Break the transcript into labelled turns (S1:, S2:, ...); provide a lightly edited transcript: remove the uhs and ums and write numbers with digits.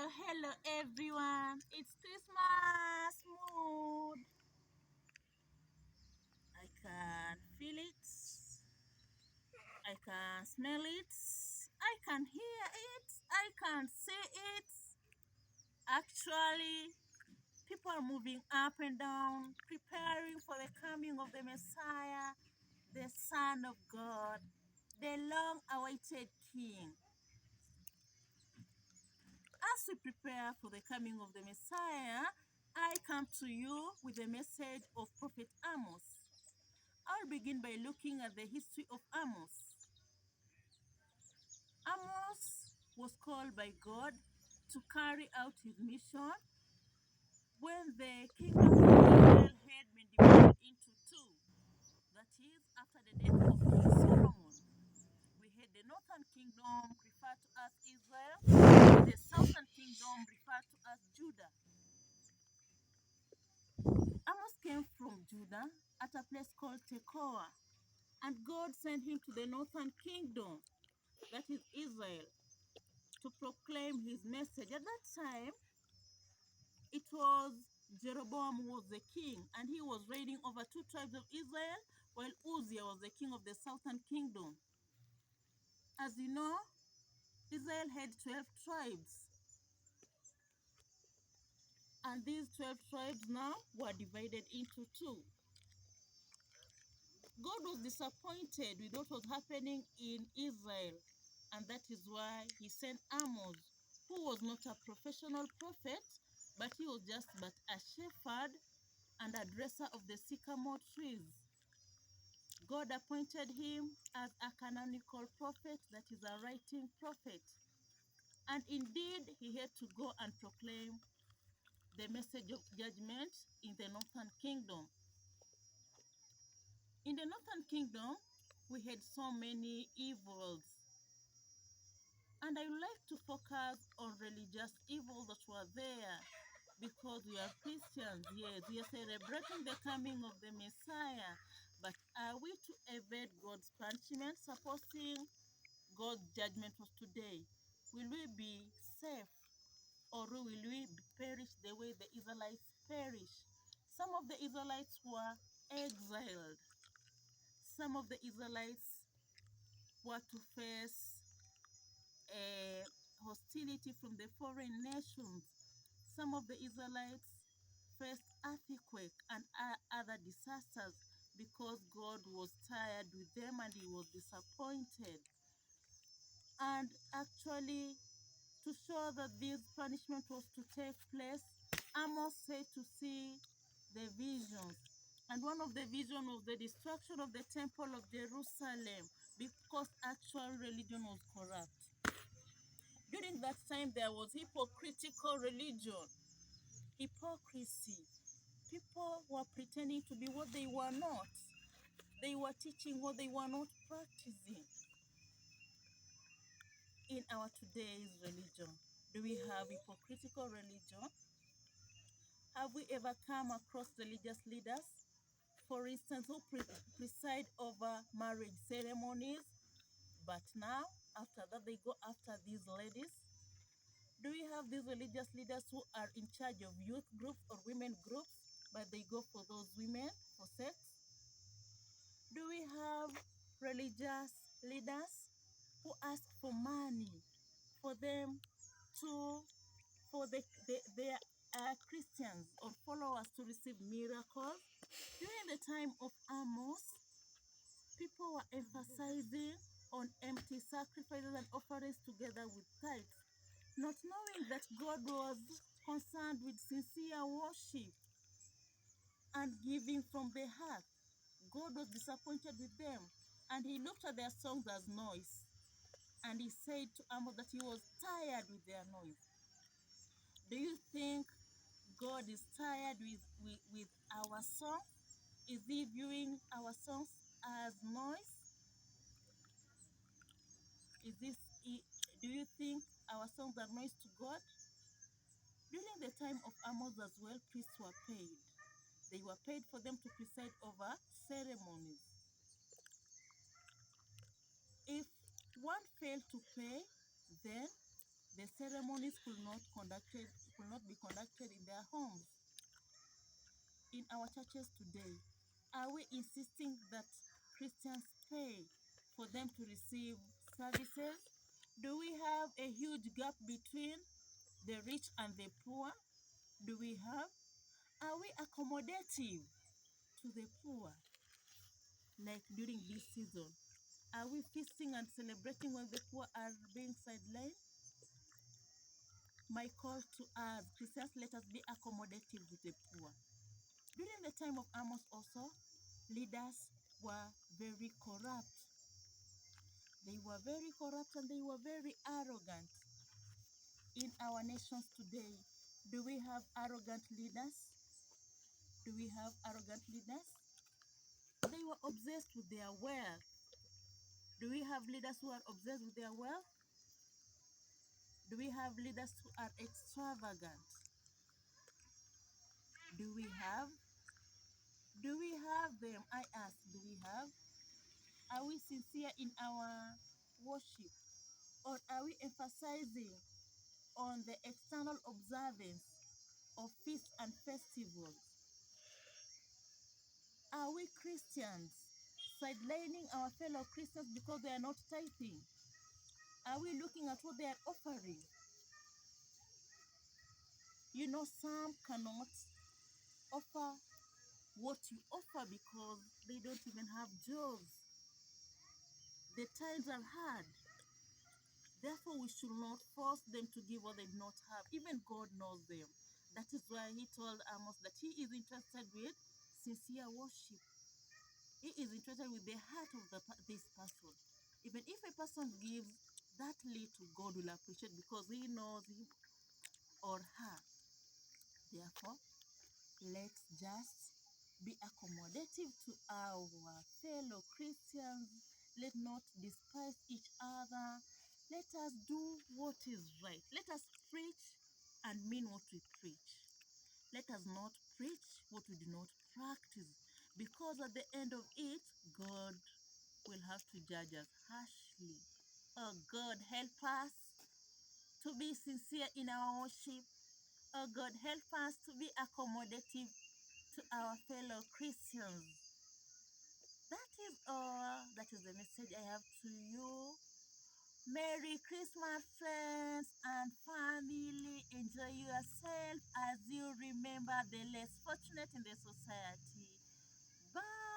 S1: Hello everyone. It's Christmas mood. I can feel it. I can smell it. I can hear it. I can see it. Actually, people are moving up and down, preparing for the coming of the Messiah, the Son of God, the long awaited King. As we prepare for the coming of the Messiah, I come to you with a message of Prophet Amos. I'll begin by looking at the history of Amos. Amos was called by God to carry out his mission when the kingdom of Israel had been divided into two. That is, after the death of King Solomon. We had the northern kingdom referred to as Israel, and the southern kingdom referred to as Judah. Amos came from Judah at a place called Tekoa, and God sent him to the northern kingdom, that is Israel, to proclaim his message. At that time, it was Jeroboam who was the king, and he was reigning over two tribes of Israel, while Uzziah was the king of the southern kingdom. As you know, Israel had 12 tribes, and these 12 tribes now were divided into two. God was disappointed with what was happening in Israel, and that is why he sent Amos, who was not a professional prophet, but he was just but a shepherd and a dresser of the sycamore trees. God appointed him as a canonical prophet, that is a writing prophet. And indeed, he had to go and proclaim the message of judgment in the northern kingdom. In the northern kingdom, we had so many evils. And I would like to focus on religious evil that were there, because we are Christians. Yes, we are celebrating the coming of the Messiah. But are we to evade God's punishment? Supposing God's judgment was today, will we be safe, or will we perish the way the Israelites perished? Some of the Israelites were exiled. Some of the Israelites were to face hostility from the foreign nations. Some of the Israelites faced earthquake and other disasters because God was tired with them and he was disappointed. And actually, to show that this punishment was to take place, Amos said to see the visions. And one of the visions was the destruction of the temple of Jerusalem, because actual religion was corrupt. During that time, there was hypocritical religion, hypocrisy. People were pretending to be what they were not. They were teaching what they were not practicing. In our today's religion, do we have hypocritical religion? Have we ever come across religious leaders, for instance, who preside over marriage ceremonies, but now, after that, they go after these ladies? Do we have these religious leaders who are in charge of youth groups or women groups, but they go for those women for sex? Do we have religious leaders who ask for money for them to, for their Christians or followers to receive miracles? During the time of Amos, people were emphasizing on empty sacrifices and offerings together with tithes, not knowing that God was concerned with sincere worship and giving from the heart. God was disappointed with them, and he looked at their songs as noise. And he said to Amos that he was tired with their noise. Do you think God is tired with our song? Is he viewing our songs as noise? Is this, do you think our songs are noise to God? During the time of Amos as well, priests were paid. They were paid for them to preside over ceremonies. If one failed to pay, then The ceremonies could not be conducted in their homes. In our churches today, are we insisting that Christians pay for them to receive services? Do we have a huge gap between the rich and the poor? Do we have? Are we accommodative to the poor? Like during this season, are we feasting and celebrating when the poor are being sidelined? My call to us, Christians, let us be accommodative with the poor. During the time of Amos also, leaders were very corrupt. They were very corrupt and they were very arrogant. In our nations today, do we have arrogant leaders? Do we have arrogant leaders? They were obsessed with their wealth. Do we have leaders who are obsessed with their wealth? Do we have leaders who are extravagant? Do we have? Do we have them? I ask, do we have? Are we sincere in our worship? Or are we emphasizing on the external observance of feasts and festivals? Are we Christians sidelining our fellow Christians because they are not tithing? Are we looking at what they are offering? You know, some cannot offer what you offer because they don't even have jobs. The times are hard. Therefore, we should not force them to give what they do not have. Even God knows them. That is why he told Amos that he is interested with sincere worship. He is interested with the heart of this person. Even if a person gives that little, God will appreciate because he knows him or her. Therefore, let's just be accommodative to our fellow Christians. Let not despise each other. Let us do what is right. Let us preach and mean what we preach. Let us not preach what we do not practice, because at the end of it, God will have to judge us harshly. Oh God, help us to be sincere in our worship. Oh God, help us to be accommodative to our fellow Christians. That is all. That is the message I have to you. Merry Christmas, friends and family. Enjoy yourself as you remember the less fortunate in the society. Bye.